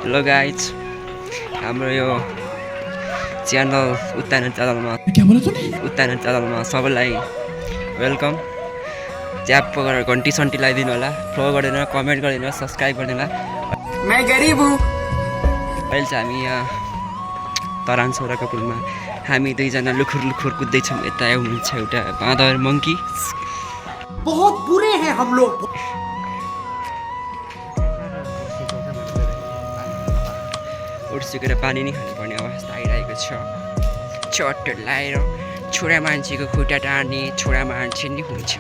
Hello guys हाम्रो यो channel उत्तान च्यानलमा सबैलाई वेलकम। च्याप गरेर घन्टी सन्टी लगाइदिनु होला, फलो गरिदिनु, कमेन्ट गरिदिनु, सब्सक्राइब गरिदिनु होला। मैं गरीब हूँ। अहिले चाहिँ हामी यहाँ तरान सोराको पुलमा हामी दुईजना लुखुर लुखुर कुद्दैछौँ। यता हुनुहुन्छ एउटा बाँदर मङ्की। बहुत बुरे हैं हम लोग। उर्सिएर पानी नै खानुपर्ने अवस्था आइरहेको छ। चट लगाएर छोरा मान्छेको खुट्टा टार्ने छोरा मान्छे नै हुन्छ।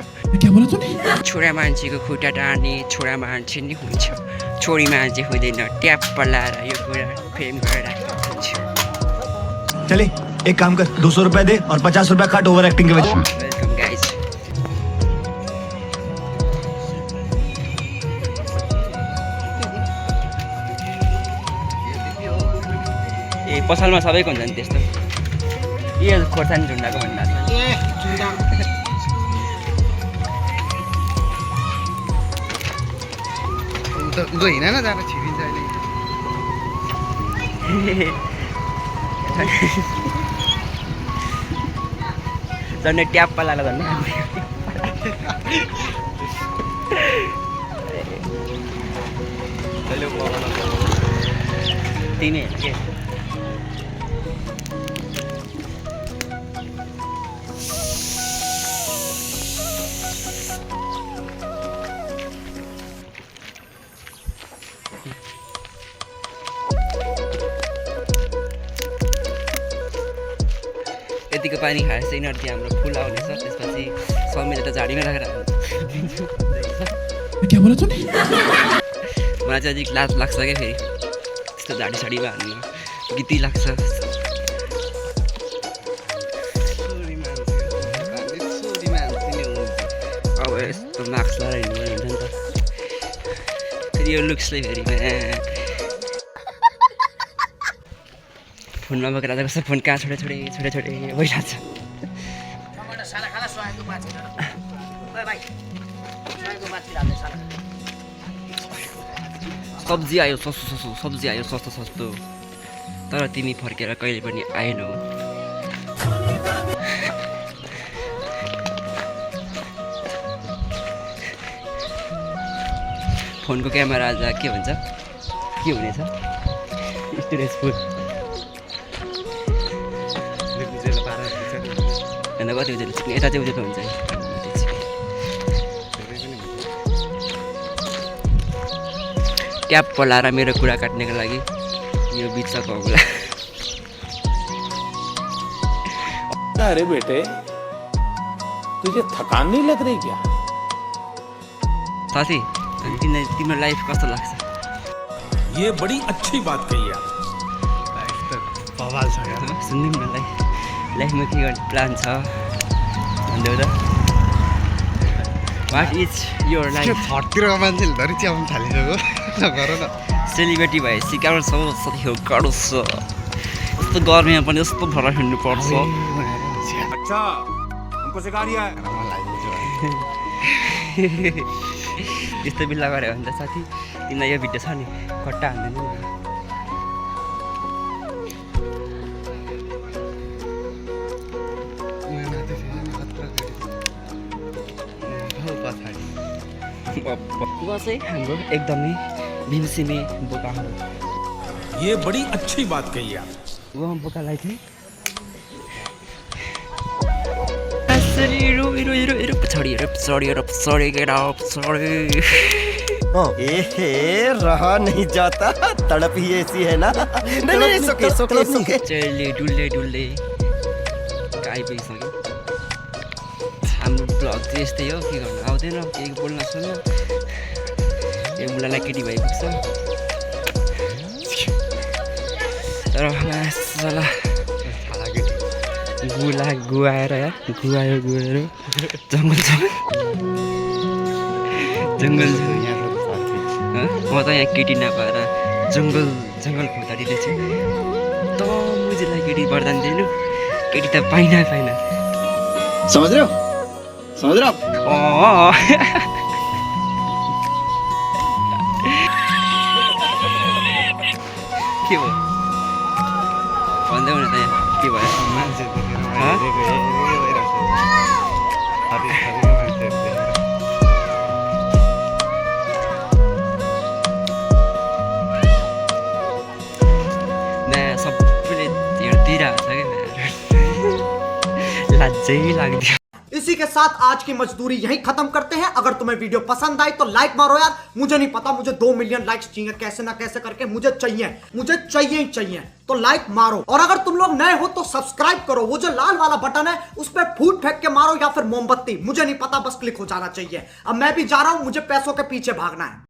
छोरा मान्छेको खुट्टा टार्ने छोरा मान्छे नै हुन्छ। छोरी मान्छे हुँदैन। ट्याप पलाएर यो कुरा फ्रेम गरेर राखेको हुन्छ। चले एक काम कर, 200 रुपए दे और 50 रुपए काट ओवर एक्टिंग के वजह। Welcome guys. ए पसलमा सबैको हुन्छ नि त्यस्तो। यो खोर्सानी झुन्डाको भन्दा हिँड न जान छिरिन्छ अहिले। झन्डै ट्याप पलाएर झन्डै तिमी के यतिको पानी खाएर चाहिँ यिनीहरू हाम्रो फुल आउनेछ। त्यसपछि समीले त झाडीमा राखेर मलाई चाहिँ अलिक लाज लाग्छ क्या फेरि त्यस्तो झाडी साडीमा हाल्नु गीती लाग्छ। अब यस्तो मास्क लगाएर हिँड्नु हुन्छ नि त फेरि यो लुक्सले फेरि फोनमा बोकेर आज कस्तो फोन कहाँ छोडे भइरहेको छ। सब्जी आयो सस्तो तर तिमी फर्केर कहिले पनि आएनौ। फोनको क्यामेरा आज के भन्छ के हुनेछ स्टोरेज फुल भन्दा कति उजेलो चिक्ने यता चाहिँ उजेलो हुन्छ। ट्याप पलाएर मेरो कुरा काट्नेको लागि यो बिचको होला। अरे बेटे तुझे थकान नहीं लग रही क्या? साथी तिम्रो लाइफ कस्तो लाग्छ? ये बड़ी अच्छी बात कही यार। बवाल छ यार। सुन्नु न लाइफमा के गर्ने प्लान छ भन्दै त वाट इज योर लाइफ? थर्डतिरको मान्छेले धरि च्याउनु थालिसक्यो। नगर न सेलिब्रेटी भएपछि गाह्रो छ साथी हो, गाह्रो छ। यस्तो गर्मीमा पनि यस्तो भएर हिँड्नु पर्छ। अच्छा हमको सिखा दिया है। यस्तो बिल्ला गऱ्यो भने त साथी तिमीलाई यो भिडियो छ नि कट्टा हान्दैन नि। वो चाहिँ हाम्रो एकदमै बिबिसीमे बोका हो। ये बड़ी अच्छी बात कही यार। वो बोकालाई चाहिँ रहा नहीं जाता, तड़प ही ऐसी है ना। नहीं, सोके चले डुल्ले आइपुगिसक्यो। हाम्रो ब्लग चाहिँ यस्तै हो, के गर्नु आउँदैन, केही बोल्न सुन्न। यो मुलालाई केटी भइपुग्छ तर मासला गुला गुआएर यार गुआयो जङ्गल छ म त यहाँ केटी नपाएर जङ्गल खोज्दाखेरि चाहिँ त मुझेलाई केटी वरदान दिनु। केटी त पाइन समझ रहे हो? के भयो भन्दै हुन त यहाँ के भयो मान्छे देखेर हाँ? हेरेको भइरहेको छ थरीको मान्छेहरू देखेर नयाँ सबैले हेरिदिइरहेको छ क्या लाजै लाग्थ्यो। इसी के साथ आज की मजदूरी यहीं खत्म करते हैं। अगर तुम्हें वीडियो पसंद आई तो लाइक मारो यार। मुझे नहीं पता, मुझे 2 मिलियन लाइक्स चाहिए, कैसे ना कैसे करके मुझे चाहिए ही चाहिए। तो लाइक मारो, और अगर तुम लोग नए हो तो सब्सक्राइब करो। वो जो लाल वाला बटन है उस पर फूट फेंक के मारो या फिर मोमबत्ती, मुझे नहीं पता, बस क्लिक हो जाना चाहिए। अब मैं भी जा रहा हूं, मुझे पैसों के पीछे भागना है।